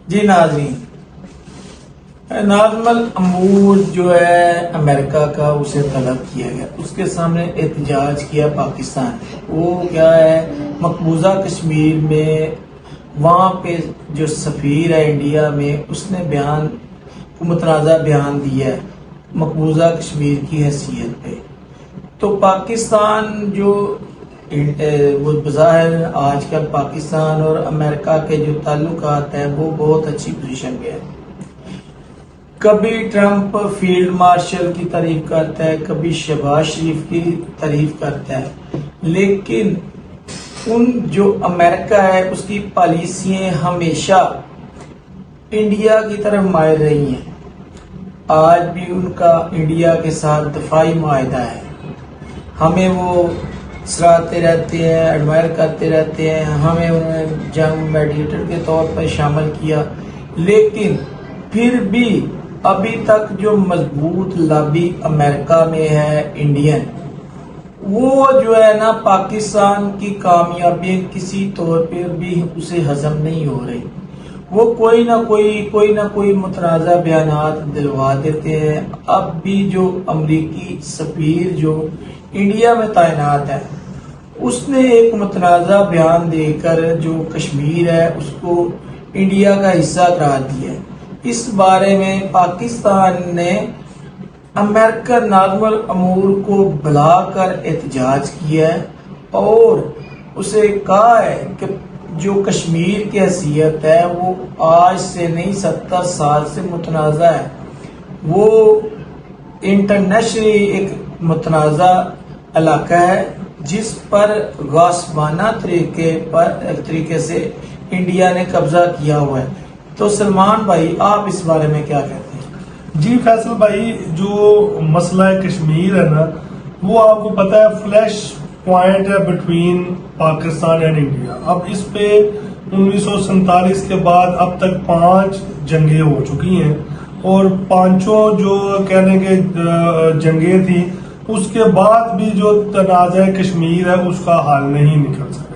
جی ناظرین، ناظم الامور جو ہے امریکہ کا، اسے طلب کیا گیا، اس کے سامنے احتجاج کیا پاکستان نے۔ وہ کیا ہے، مقبوضہ کشمیر میں وہاں پہ جو سفیر ہے انڈیا میں، اس نے متنازع بیان دیا ہے مقبوضہ کشمیر کی حیثیت پہ۔ تو پاکستان جو وہ بظاہر آج کل پاکستان اور امریکہ کے جو تعلقات ہیں وہ بہت اچھی پوزیشن پہ ہے۔ کبھی ٹرمپ فیلڈ مارشل کی تعریف کرتا ہے، کبھی شہباز شریف کی تعریف کرتا ہے، لیکن جو امریکہ ہے اس کی پالیسیاں ہمیشہ انڈیا کی طرف مائل رہی ہیں۔ آج بھی ان کا انڈیا کے ساتھ دفاعی معاہدہ ہے، ہمیں وہ سراہتے رہتے ہیں، ایڈمائر کرتے رہتے ہیں، ہمیں انہوں نے جنگ میڈیٹر کے طور پر شامل کیا، لیکن پھر بھی ابھی تک جو مضبوط لابی امریکہ میں ہے انڈین، وہ جو ہے نا پاکستان کی کامیابی کسی طور پر بھی اسے ہضم نہیں ہو رہی۔ وہ کوئی نہ کوئی متنازع بیانات دلوا دیتے ہیں۔ اب بھی جو امریکی سفیر جو انڈیا میں تعینات ہے، اس نے ایک متنازع بیان دے کر جو کشمیر ہے اس کو انڈیا کا حصہ قرار دیا ہے۔ اس بارے میں پاکستان نے امریکن ناظم الامور کو بلا کر احتجاج کیا ہے اور اسے کہا ہے کہ جو کشمیر کی حیثیت ہے وہ آج سے نہیں 70 سال سے متنازع ہے۔ وہ انٹرنیشنلی ایک متنازع علاقہ ہے جس پر غاصبانہ طریقے سے انڈیا نے قبضہ کیا ہوا ہے۔ تو سلمان بھائی، آپ اس بارے میں کیا کہتے ہیں؟ جی فیصل بھائی، جو مسئلہ کشمیر ہے نا، وہ آپ کو پتہ ہے فلیش پوائنٹ ہے بٹوین پاکستان اینڈ انڈیا۔ اب اس پہ 1947 کے بعد اب تک 5 جنگیں ہو چکی ہیں، اور 5 جو کہنے کے جنگیں تھیں، اس کے بعد بھی جو تنازع کشمیر ہے اس کا حل نہیں نکل سکا۔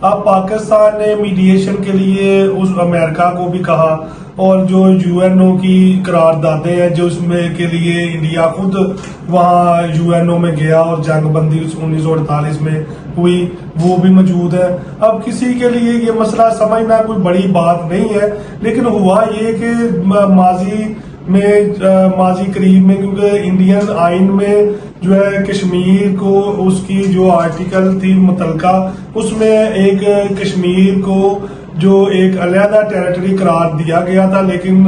اب پاکستان نے میڈیشن کے لیے اس امریکہ کو بھی کہا، اور جو UN کی قراردادیں ہیں جو اس میں کے لیے انڈیا خود وہاں UN میں گیا اور جنگ بندی 1948 میں ہوئی، وہ بھی موجود ہے۔ اب کسی کے لیے یہ مسئلہ سمجھنا کوئی بڑی بات نہیں ہے، لیکن ہوا یہ کہ ماضی قریب میں، کیونکہ انڈین آئین میں جو ہے کشمیر کو اس کی جو آرٹیکل تھی متعلقہ، اس میں ایک کشمیر کو جو ایک علیحدہ ٹیریٹری قرار دیا گیا تھا، لیکن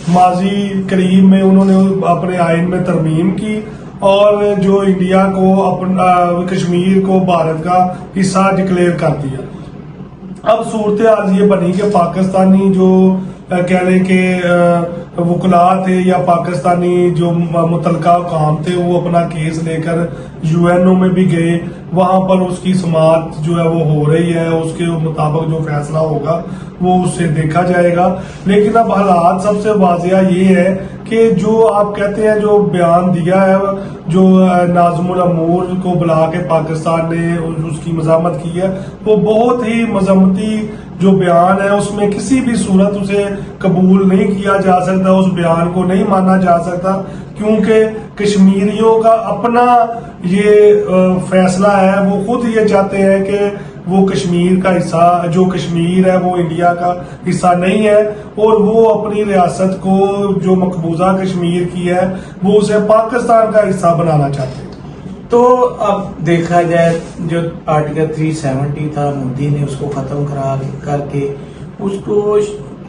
ماضی قریب میں انہوں نے اپنے آئین میں ترمیم کی اور جو انڈیا کو اپنا کشمیر کو بھارت کا حصہ ڈکلیئر کر دیا۔ اب صورتحال یہ بنی کہ پاکستانی جو کہنے کے وکلاء تھے یا پاکستانی جو متعلقہ کام تھے، وہ اپنا کیس لے کر UN میں بھی گئے، وہاں پر اس کی سماعت جو ہے وہ ہو رہی ہے، اس کے مطابق جو فیصلہ ہوگا وہ اس سے دیکھا جائے گا۔ لیکن اب حالات سب سے واضح یہ ہے کہ جو آپ کہتے ہیں جو بیان دیا ہے، جو ناظم الامور کو بلا کے پاکستان نے اس کی مذمت کی ہے، وہ بہت ہی مذمتی جو بیان ہے، اس میں کسی بھی صورت اسے قبول نہیں کیا جا سکتا، اس بیان کو نہیں مانا جا سکتا، کیونکہ کشمیریوں کا اپنا یہ فیصلہ ہے۔ وہ خود یہ چاہتے ہیں کہ وہ کشمیر کا حصہ، جو کشمیر ہے وہ انڈیا کا حصہ نہیں ہے، اور وہ اپنی ریاست کو جو مقبوضہ کشمیر کی ہے وہ اسے پاکستان کا حصہ بنانا چاہتے ہیں۔ تو اب دیکھا جائے جو آرٹیکل 370 تھا، مودی نے اس کو ختم کر کے اس کو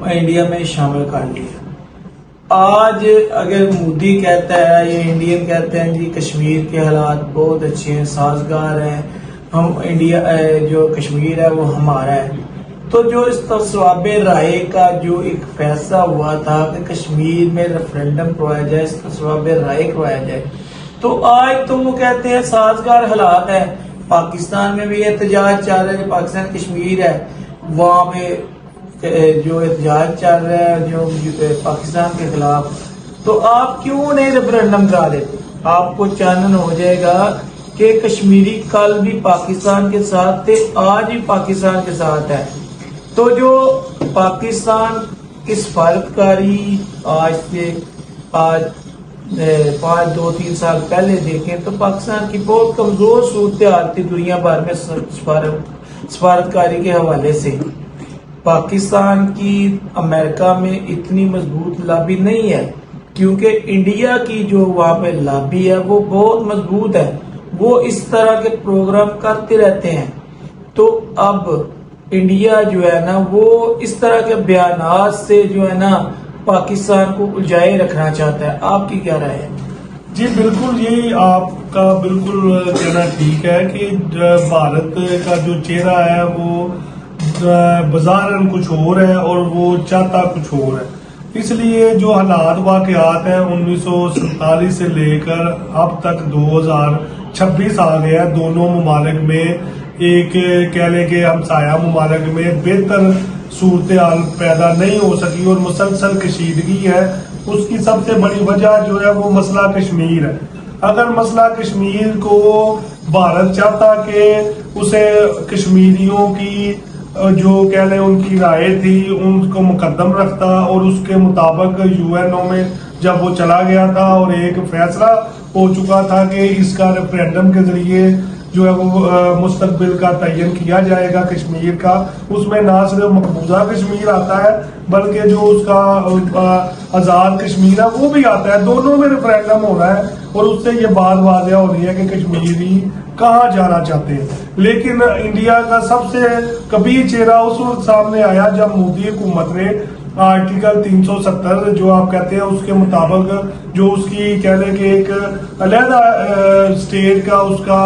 انڈیا میں شامل کر لیا۔ آج اگر مودی کہتا ہے یا انڈین کہتے ہیں جی کشمیر کے حالات بہت اچھے ہیں، سازگار ہیں، ہم انڈیا جو کشمیر ہے وہ ہمارا ہے، تو جو اس تصواب رائے کا جو ایک فیصلہ ہوا تھا کہ کشمیر میں ریفرینڈم کروایا جائے، اس تصواب رائے کروایا جائے، تو آج تو وہ کہتے ہیں سازگار حالات ہے۔ پاکستان میں بھی احتجاج چل رہا ہے، پاکستان کشمیر ہے وہاں پہ جو احتجاج چل رہا ہے جو پاکستان کے خلاف، تو آپ کیوں نہیں ریفرینڈم کرا دیتے؟ آپ کو چانن ہو جائے گا کہ کشمیری کل بھی پاکستان کے ساتھ تھے، آج بھی پاکستان کے ساتھ ہے۔ تو جو پاکستان کی سفارتکاری آج 2-3 سال پہلے دیکھیں تو پاکستان کی بہت کمزور صورتحال تھی دنیا بھر میں سفارتکاری کے حوالے سے. پاکستان کی امریکہ میں اتنی مضبوط لابی نہیں ہے کیونکہ انڈیا کی جو وہاں پہ لابی ہے وہ بہت مضبوط ہے. وہ اس طرح کے پروگرام کرتے رہتے ہیں. تو اب انڈیا جو ہے نا وہ اس طرح کے بیانات سے جو ہے نا پاکستان کو الجھائے رکھنا چاہتا ہے. آپ کی کیا رائے ہے؟ جی بالکل، یہی آپ کا بالکل کہنا ٹھیک ہے کہ بھارت کا جو چہرہ ہے وہ بظاہراً کچھ اور ہے اور وہ چاہتا کچھ اور ہے. اس لیے جو حالات واقعات ہیں 1947 سے لے کر اب تک 2026 آ گیا، دونوں ممالک میں ایک کہہ لیں کہ ہمسایہ ممالک میں بہتر صورتحال پیدا نہیں ہو سکی اور مسلسل کشیدگی ہے. اس کی سب سے بڑی وجہ جو ہے وہ مسئلہ کشمیر ہے. اگر مسئلہ کشمیر کو بھارت چاہتا کہ اسے کشمیریوں کی جو کہہ لیں ان کی رائے تھی ان کو مقدم رکھتا اور اس کے مطابق UN میں جب وہ چلا گیا تھا اور ایک فیصلہ ہو چکا تھا کہ اس کا ریفرینڈم کے ذریعے جو ہے وہ مستقبل کا تعین کیا جائے گا کشمیر کا، اس میں نہ صرف مقبوضہ کشمیر آتا ہے بلکہ جو اس کا آزاد کشمیر ہے وہ بھی آتا ہے. دونوں میں ریفرینڈم ہو رہا ہے اور اس سے یہ بات واضح ہو رہی ہے کہ کشمیری کہاں جانا چاہتے ہیں. لیکن انڈیا کا سب سے کبھی چہرہ اس وقت سامنے آیا جب مودی حکومت نے آرٹیکل 370 جو آپ کہتے ہیں اس کے مطابق جو اس کی کہہ لیں کہ ایک علیحدہ اسٹیٹ کا اس کا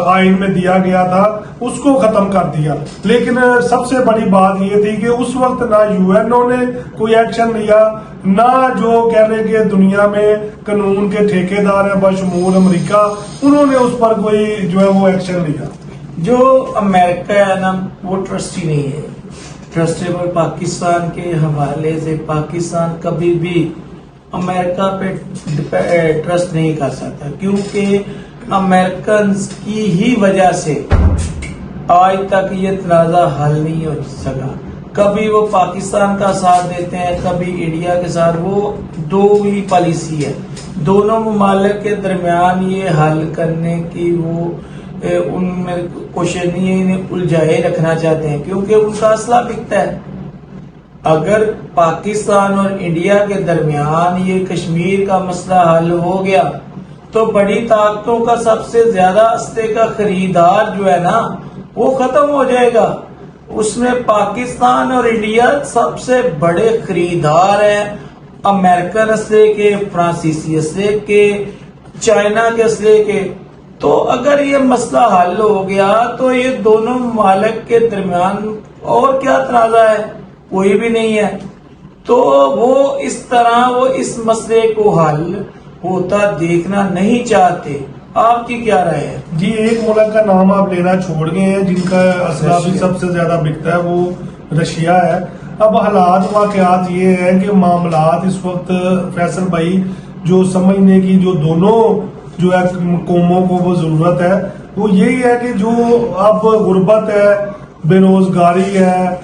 آئین میں دیا گیا تھا اس کو ختم کر دیا. لیکن سب سے بڑی بات یہ تھی کہ اس وقت نہ UN نے کوئی ایکشن لیا، نہ جو کہہ لیں کہ دنیا میں قانون کے ٹھیکیدار ہیں بشمول امریکہ، انہوں نے اس پر کوئی جو ہے وہ ایکشن لیا. جو امریکہ ہے نا وہ ٹرسٹی نہیں ہے. ٹرسٹیبل پاکستان کے حوالے سے پاکستان کبھی بھی امریکہ پہ ٹرسٹ نہیں کر سکتا کیونکہ امریکنز کی ہی وجہ سے آج تک یہ تنازع حل نہیں ہو سکا. کبھی وہ پاکستان کا ساتھ دیتے ہیں، کبھی انڈیا کے ساتھ. وہ دو ہی پالیسی ہے. دونوں ممالک کے درمیان یہ حل کرنے کی وہ ان میں کوشش نہیں ہے، انہیں الجھائے رکھنا چاہتے ہیں کیونکہ ان کا اسلحہ بکتا ہے. اگر پاکستان اور انڈیا کے درمیان یہ کشمیر کا مسئلہ حل ہو گیا تو بڑی طاقتوں کا سب سے زیادہ اسلحے کا خریدار جو ہے نا وہ ختم ہو جائے گا. اس میں پاکستان اور انڈیا سب سے بڑے خریدار ہیں امریکن اسلحے کے، فرانسیسی اسلحے کے، چائنا کے اسلحے کے. تو اگر یہ مسئلہ حل ہو گیا تو یہ دونوں ممالک کے درمیان اور کیا تنازع ہے؟ کوئی بھی نہیں ہے. تو وہ اس طرح وہ اس مسئلے کو حل ہوتا دیکھنا نہیں چاہتے. آپ کی کیا رائے ہے؟ جی ایک ملک کا نام آپ لینا چھوڑ گئے ہیں جن کا اسلحہ بھی سب سے زیادہ بکتا ہے، وہ رشیا ہے. اب حالات واقعات یہ ہیں کہ معاملات اس وقت فیصل بھائی جو سمجھنے کی جو دونوں جو ہے قوموں کو وہ ضرورت ہے وہ یہی ہے کہ جو اب غربت ہے، بے روزگاری ہے،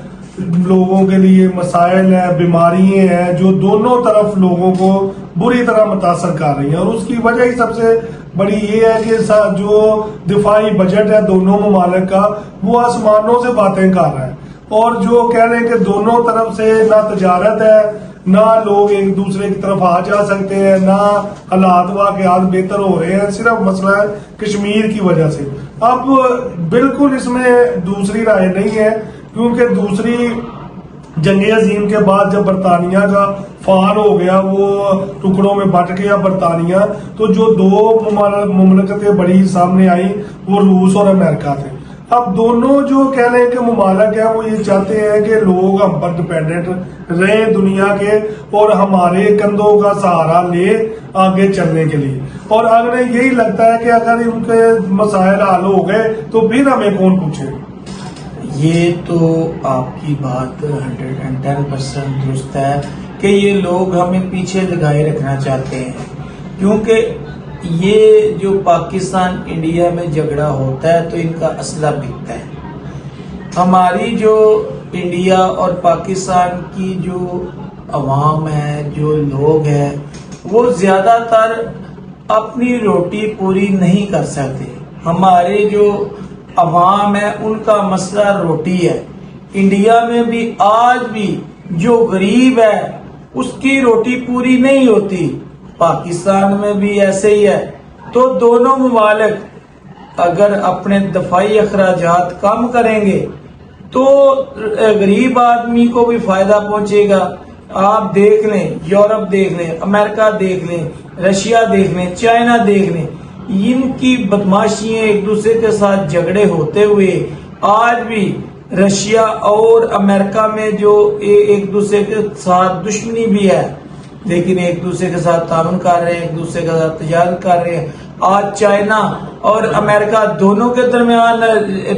لوگوں کے لیے مسائل ہیں، بیماریاں ہیں جو دونوں طرف لوگوں کو بری طرح متاثر کر رہی ہیں. اور اس کی وجہ ہی سب سے بڑی یہ ہے کہ جو دفاعی بجٹ ہے دونوں ممالک کا وہ آسمانوں سے باتیں کر رہا ہے. اور جو کہہ رہے ہیں کہ دونوں طرف سے نہ تجارت ہے، نہ لوگ ایک دوسرے کی طرف آ جا سکتے ہیں، نہ حالات واقعات بہتر ہو رہے ہیں. صرف مسئلہ ہے کشمیر کی وجہ سے. اب بالکل اس میں دوسری رائے نہیں ہے کیونکہ دوسری جنگ عظیم کے بعد جب برطانیہ کا فال ہو گیا، وہ ٹکڑوں میں بٹ گیا برطانیہ، تو جو دو مملکتیں بڑی سامنے آئیں وہ روس اور امریکہ تھے. اب دونوں جو کہہ لیں کہ ممالک ہیں وہ یہ چاہتے ہیں کہ لوگ ہم پر ڈیپینڈنٹ رہے دنیا کے اور ہمارے کندھوں کا سہارا لے آگے چلنے کے لیے. اور اگر یہی لگتا ہے کہ اگر ان کے مسائل حل ہو گئے تو پھر ہمیں کون پوچھے. یہ تو آپ کی بات 110% درست ہے کہ یہ لوگ ہمیں پیچھے لگائے رکھنا چاہتے ہیں کیونکہ یہ جو پاکستان انڈیا میں جھگڑا ہوتا ہے تو ان کا اسلحہ بکتا ہے. ہماری جو انڈیا اور پاکستان کی جو عوام ہے، جو لوگ ہیں، وہ زیادہ تر اپنی روٹی پوری نہیں کر سکتے. ہمارے جو عوام ہے ان کا مسئلہ روٹی ہے. انڈیا میں بھی آج بھی جو غریب ہے اس کی روٹی پوری نہیں ہوتی. پاکستان میں بھی ایسے ہی ہے. تو دونوں ممالک اگر اپنے دفاعی اخراجات کم کریں گے تو غریب آدمی کو بھی فائدہ پہنچے گا. آپ دیکھ لیں، یورپ دیکھ لیں، امریکہ دیکھ لیں، رشیا دیکھ لیں، چائنا دیکھ لیں، ان کی بدماشیاں ایک دوسرے کے ساتھ جھگڑے ہوتے ہوئے آج بھی رشیا اور امریکہ میں جو ایک دوسرے کے ساتھ دشمنی بھی ہے لیکن ایک دوسرے کے ساتھ تعاون کر رہے ہیں، ایک دوسرے کے ساتھ تجارت کر رہے ہیں. آج چائنا اور امریکہ دونوں کے درمیان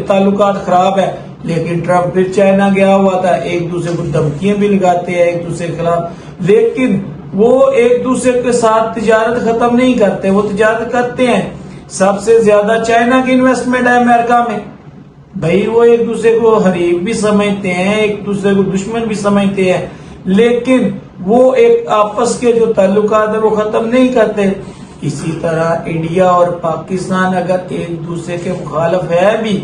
تعلقات خراب ہے لیکن ٹرمپ پھر چائنا گیا ہوا تھا. ایک دوسرے کو دھمکیاں بھی لگاتے ہیں ایک دوسرے کے خلاف، لیکن وہ ایک دوسرے کے ساتھ تجارت ختم نہیں کرتے، وہ تجارت کرتے ہیں. سب سے زیادہ چائنا کی انویسٹمنٹ ہے امریکہ میں. بھائی وہ ایک دوسرے کو حریف بھی سمجھتے ہیں، ایک دوسرے کو دشمن بھی سمجھتے ہیں، لیکن وہ ایک آپس کے جو تعلقات ہیں وہ ختم نہیں کرتے. اسی طرح انڈیا اور پاکستان اگر ایک دوسرے کے مخالف ہے بھی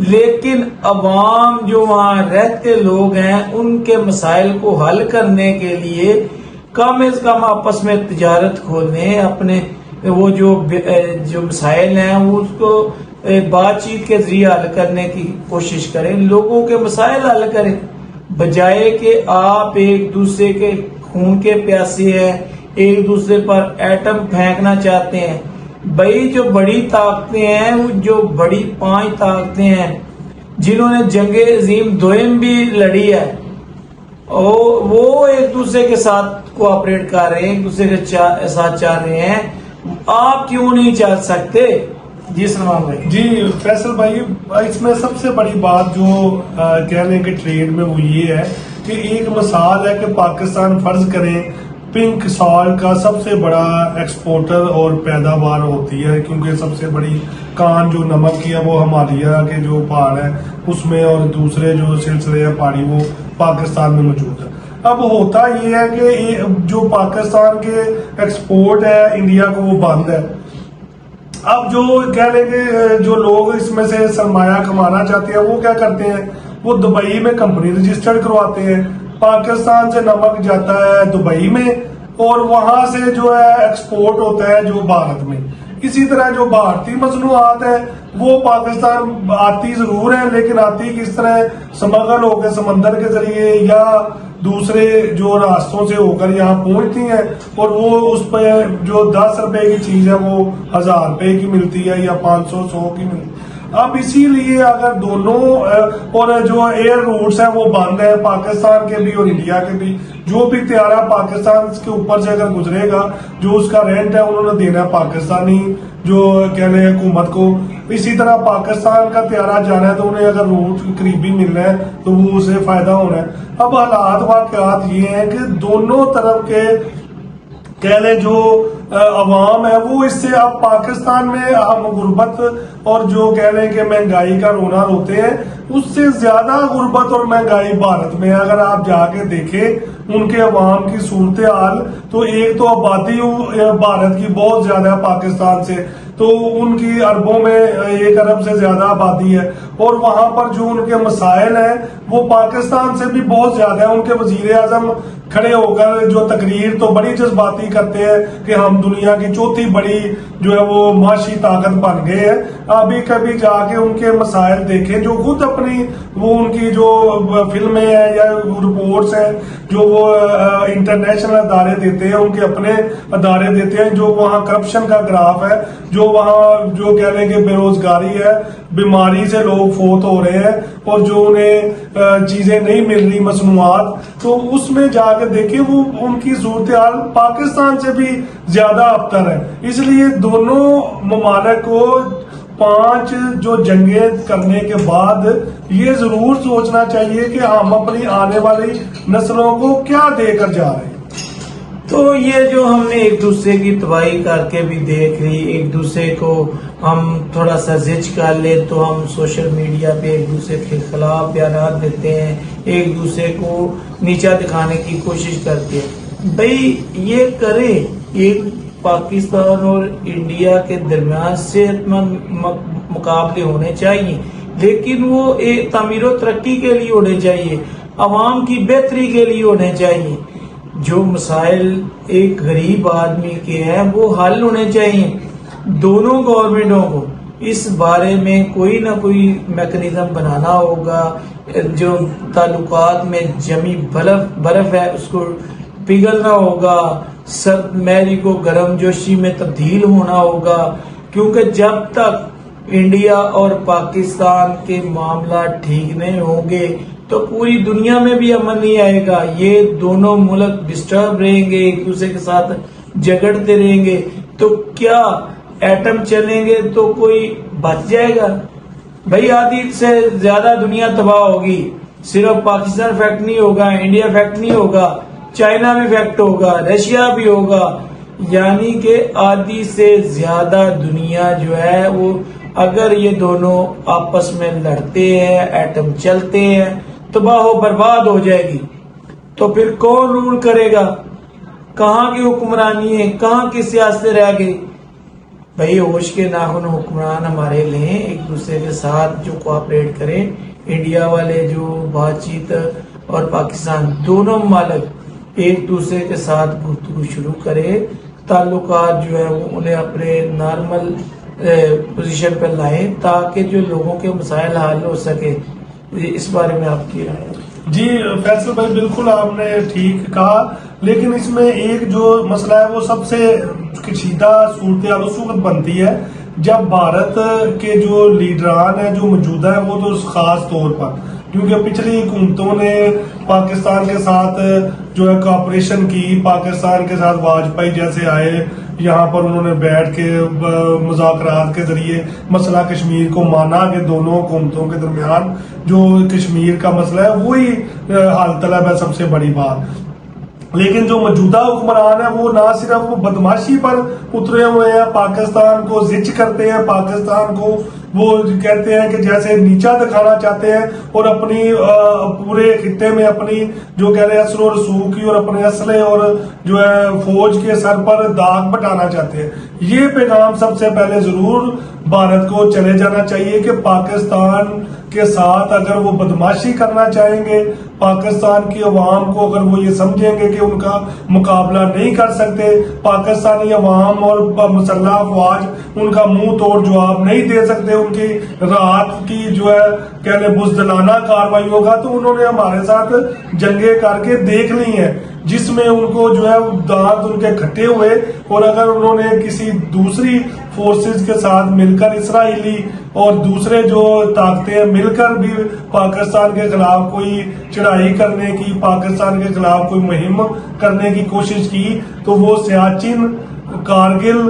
لیکن عوام جو وہاں رہتے لوگ ہیں ان کے مسائل کو حل کرنے کے لیے کم از کم آپس میں تجارت کھولنے، اپنے وہ جو مسائل ہیں اس کو بات چیت کے ذریعے حل کرنے کی کوشش کریں. لوگوں کے مسائل حل کریں بجائے کہ آپ ایک دوسرے کے خون کے پیاسے ہیں، ایک دوسرے پر ایٹم پھینکنا چاہتے ہیں. بھائی جو بڑی طاقتیں ہیں، جو بڑی 5 طاقتیں ہیں جنہوں نے جنگ عظیم دوئم بھی لڑی ہے، وہ ایک دوسرے کے ساتھ کوآپریٹ کر رہے ہیں، ایک دوسرے کے ساتھ چل رہے ہیں. آپ کیوں نہیں چل سکتے؟ جی سلمان بھائی. جی فیصل بھائی، اس میں سب سے بڑی بات جو کہہ لیں کہ ٹریڈ میں وہ یہ ہے کہ ایک مثال ہے کہ پاکستان فرض کریں پنک سالٹ کا سب سے بڑا ایکسپورٹر اور پیداوار ہوتی ہے، کیونکہ سب سے بڑی کان جو نمک کی ہے وہ ہمالیہ کے جو پہاڑ ہے اس میں، اور دوسرے جو سلسلے ہیں پہاڑی وہ پاکستان میں موجود ہے. اب ہوتا یہ ہے کہ جو پاکستان کے ایکسپورٹ ہے انڈیا کو وہ بند ہے. اب جو کہہ لیں کہ جو لوگ اس میں سے سرمایہ کمانا چاہتے ہیں وہ کیا کرتے ہیں، وہ دبئی میں کمپنی رجسٹرڈ کرواتے ہیں. پاکستان سے نمک جاتا ہے دبئی میں اور وہاں سے جو ہے ایکسپورٹ ہوتا ہے جو بھارت میں. اسی طرح جو بھارتی مصنوعات ہیں وہ پاکستان آتی ضرور ہیں لیکن آتی کس طرح، سمگل ہو کے سمندر کے ذریعے یا دوسرے جو راستوں سے ہو کر یہاں پہنچتی ہیں، اور وہ اس پہ جو 10 روپے کی چیز ہے وہ 1000 روپے کی ملتی ہے یا 500 100 کی ملتی ہے. اب اسی لیے اگر دونوں اور جو ایئر روٹس ہیں وہ بند ہیں پاکستان کے بھی اور انڈیا کے بھی، جو بھی طیارہ پاکستان کے اوپر سے اگر گزرے گا جو اس کا رینٹ ہے انہوں نے دینا ہے پاکستانی جو کہنے حکومت کو. اسی طرح پاکستان کا طیارہ جانا ہے تو انہیں اگر روٹ قریبی ملنا ہے تو وہ اسے فائدہ ہونا ہے. اب حالات واقعات یہ ہیں کہ دونوں طرف کے کہہ لیں جو عوام ہے وہ اس سے اب پاکستان میں ہم غربت اور جو کہہ لیں کہ مہنگائی کا رونا روتے ہیں، اس سے زیادہ غربت اور مہنگائی بھارت میں. اگر آپ جا کے دیکھیں ان کے عوام کی صورتحال تو ایک تو آبادی بھارت کی بہت زیادہ ہے پاکستان سے، تو ان کی اربوں میں 1 ارب سے زیادہ آبادی ہے، اور وہاں پر جو ان کے مسائل ہیں وہ پاکستان سے بھی بہت زیادہ ہے. ان کے وزیر اعظم کھڑے ہو کر جو تقریر تو بڑی جذباتی کرتے ہیں کہ ہم دنیا کی 4تھی بڑی جو ہے وہ معاشی طاقت بن گئے ہیں. ابھی کبھی جا کے ان کے مسائل دیکھیں جو خود اپنی وہ ان کی جو فلمیں ہیں یا رپورٹس ہیں جو وہ انٹرنیشنل ادارے دیتے ہیں، ان کے اپنے ادارے دیتے ہیں، جو وہاں کرپشن کا گراف ہے، جو وہاں جو کہہ لیں کہ بے روزگاری ہے، بیماری سے لوگ فوت ہو رہے ہیں اور جو انہیں چیزیں نہیں مل رہی مصنوعات، تو اس میں جا کے دیکھیں وہ ان کی صورتحال پاکستان سے بھی زیادہ ابتر ہے. اس لیے دونوں ممالک کو 5 جو جنگیں کرنے کے بعد یہ ضرور سوچنا چاہیے کہ ہم اپنی آنے والی نسلوں کو کیا دے کر جا رہے ہیں. تو یہ جو ہم نے ایک دوسرے کی تباہی کر کے بھی دیکھ لی، ایک دوسرے کو ہم تھوڑا سا زج کر لیں تو ہم سوشل میڈیا پہ ایک دوسرے کے خلاف بیانات دیتے ہیں، ایک دوسرے کو نیچا دکھانے کی کوشش کرتے ہیں. بھائی یہ کرے، ایک پاکستان اور انڈیا کے درمیان صحت مند مقابلے ہونے چاہیے، لیکن وہ ایک تعمیر و ترقی کے لیے ہونے چاہیے، عوام کی بہتری کے لیے ہونے چاہیے. جو مسائل ایک غریب آدمی کے ہیں وہ حل ہونے چاہیے. دونوں گورنمنٹوں کو اس بارے میں کوئی نہ کوئی میکنزم بنانا ہوگا. جو تعلقات میں جمی برف ہے اس کو پگھلنا ہوگا، سرد میری کو گرم جوشی میں تبدیل ہونا ہوگا، کیونکہ جب تک انڈیا اور پاکستان کے معاملات ٹھیک نہیں ہوں گے تو پوری دنیا میں بھی امن نہیں آئے گا. یہ دونوں ملک ڈسٹرب رہیں گے، ایک دوسرے کے ساتھ جھگڑتے رہیں گے، تو کیا ایٹم چلیں گے تو کوئی بچ جائے گا؟ بھائی آدھی سے زیادہ دنیا تباہ ہوگی. صرف پاکستان افیکٹ نہیں ہوگا، انڈیا افیکٹ نہیں ہوگا، چائنا بھی افیکٹ ہوگا، رشیا بھی ہوگا. یعنی کہ آدھی سے زیادہ دنیا جو ہے وہ اگر یہ دونوں آپس میں لڑتے ہیں، ایٹم چلتے ہیں، تباہ و برباد ہو جائے گی. تو پھر کون رول کرے گا؟ کہاں کی حکمرانی ہے؟ کہاں کی سیاست رہ گئی؟ بھائی ہوش کے ناخن حکمران ہمارے لیں، ایک دوسرے کے ساتھ جو کوآپریٹ کریں. انڈیا والے جو بات چیت اور پاکستان دونوں ممالک ایک دوسرے کے ساتھ گفتگو شروع کرے، تعلقات جو ہے وہ انہیں اپنے نارمل پوزیشن پر لائیں تاکہ جو لوگوں کے مسائل حل ہو سکے. اس بارے میں آپ کی رائے؟ جی فیصل بھائی بالکل آپ نے ٹھیک کہا، لیکن اس میں ایک جو مسئلہ ہے وہ سب سے کشیدہ صورتحال اس وقت بنتی ہے جب بھارت کے جو لیڈران ہیں جو موجودہ ہیں وہ تو خاص طور پر، کیونکہ پچھلی حکومتوں نے پاکستان کے ساتھ جو ہے کوآپریشن کی، پاکستان کے ساتھ واجپئی جیسے آئے، یہاں پر انہوں نے بیٹھ کے مذاکرات کے ذریعے مسئلہ کشمیر کو مانا کہ دونوں حکومتوں کے درمیان جو کشمیر کا مسئلہ ہے وہی حل طلب ہے سب سے بڑی بات. لیکن جو موجودہ حکمران ہیں وہ نہ صرف بدماشی پر اترے ہوئے ہیں، پاکستان کو زچ کرتے ہیں، پاکستان کو وہ کہتے ہیں کہ جیسے نیچا دکھانا چاہتے ہیں، اور اپنی پورے خطے میں اپنی جو کہہ رہے ہیں اثر و رسوخ کی اور اپنے اسلحے اور جو ہے فوج کے سر پر داغ بٹانا چاہتے ہیں. یہ پیغام سب سے پہلے ضرور بھارت کو چلے جانا چاہیے کہ پاکستان کے ساتھ اگر وہ بدماشی کرنا چاہیں گے، پاکستان کی عوام کو اگر وہ یہ سمجھیں گے کہ ان کا مقابلہ نہیں کر سکتے، پاکستانی عوام اور مسلح افواج ان کا منہ توڑ جواب نہیں دے سکتے ان کی راحت کی جو ہے کہنے بزدلانہ کارروائیوں کا، تو انہوں نے ہمارے ساتھ جنگیں کر کے دیکھ لی ہیں جس میں ان کو جو ہے دانت ان کے کھٹے ہوئے. اور اگر انہوں نے کسی دوسری فورسز کے ساتھ مل کر اسرائیلی اور دوسرے جو طاقتیں مل کر بھی پاکستان کے خلاف کوئی چڑھائی کرنے کی، پاکستان کے خلاف کوئی مہم کرنے کی کوشش کی، تو وہ سیاچن، کارگل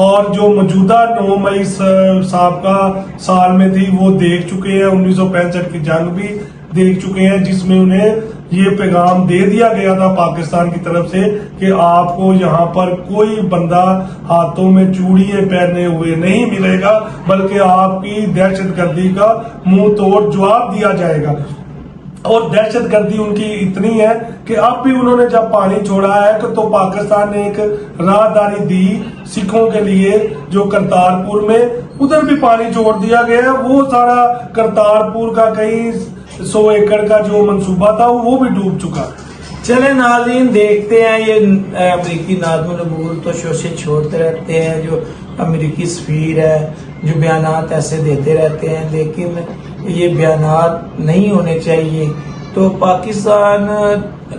اور جو موجودہ 9 مئی سابقہ سال میں تھی وہ دیکھ چکے ہیں. 1965 کی جنگ بھی دیکھ چکے ہیں جس میں انہیں یہ پیغام دے دیا گیا تھا پاکستان کی طرف سے کہ آپ کو یہاں پر کوئی بندہ ہاتھوں میں چوڑیاں پہنے ہوئے نہیں ملے گا، بلکہ آپ کی دہشت گردی کا منہ توڑ جواب دیا جائے گا. اور دہشت گردی ان کی اتنی ہے کہ اب بھی انہوں نے جب پانی چھوڑا ہے تو پاکستان نے ایک راہداری دی سکھوں کے لیے جو کرتارپور میں، ادھر بھی پانی چھوڑ دیا گیا ہے. وہ سارا کرتارپور کا کئی 100 ایکڑ کا جو منصوبہ تھا وہ بھی ڈوب چکا. چلے ناظرین دیکھتے ہیں، یہ امریکی نادم نبول تو شوشے چھوڑتے رہتے ہیں، جو امریکی سفیر ہے جو بیانات ایسے دیتے رہتے ہیں، لیکن یہ بیانات نہیں ہونے چاہیے. تو پاکستان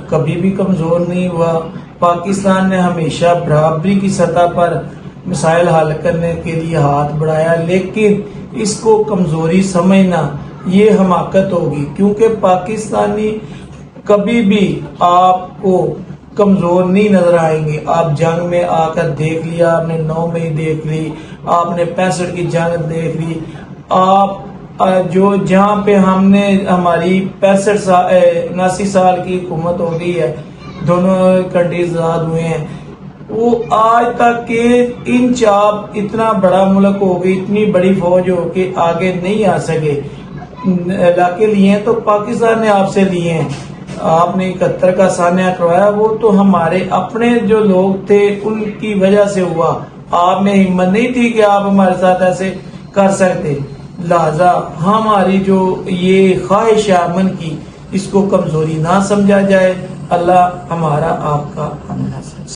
کبھی بھی کمزور نہیں ہوا. پاکستان نے ہمیشہ برابری کی سطح پر مسائل حل کرنے کے لیے ہاتھ بڑھایا، لیکن اس کو کمزوری سمجھنا یہ حماقت ہوگی، کیونکہ پاکستانی کبھی بھی آپ کو کمزور نہیں نظر آئیں گے. آپ جنگ میں آ کر دیکھ لیا، آپ نے 9 مئی دیکھ لی، آپ نے 65 کی جنگ دیکھ لی. آپ جو جہاں پہ ہم نے ہماری 79 سال کی حکومت ہو گئی ہے، دونوں کنٹریز آزاد ہوئے ہیں، وہ آج تک کہ ان چاپ اتنا بڑا ملک ہو گئی، اتنی بڑی فوج ہو کہ آگے نہیں آ سکے. علاقے لیے ہیں تو پاکستان نے آپ سے لیے ہیں. آپ نے 71 کا سانحہ کروایا، وہ تو ہمارے اپنے جو لوگ تھے ان کی وجہ سے ہوا. آپ میں ہمت نہیں تھی کہ آپ ہمارے ساتھ ایسے کر سکتے. لہذا ہماری جو یہ خواہش ہے امن کی، اس کو کمزوری نہ سمجھا جائے. اللہ ہمارا آپ کا امن حاصل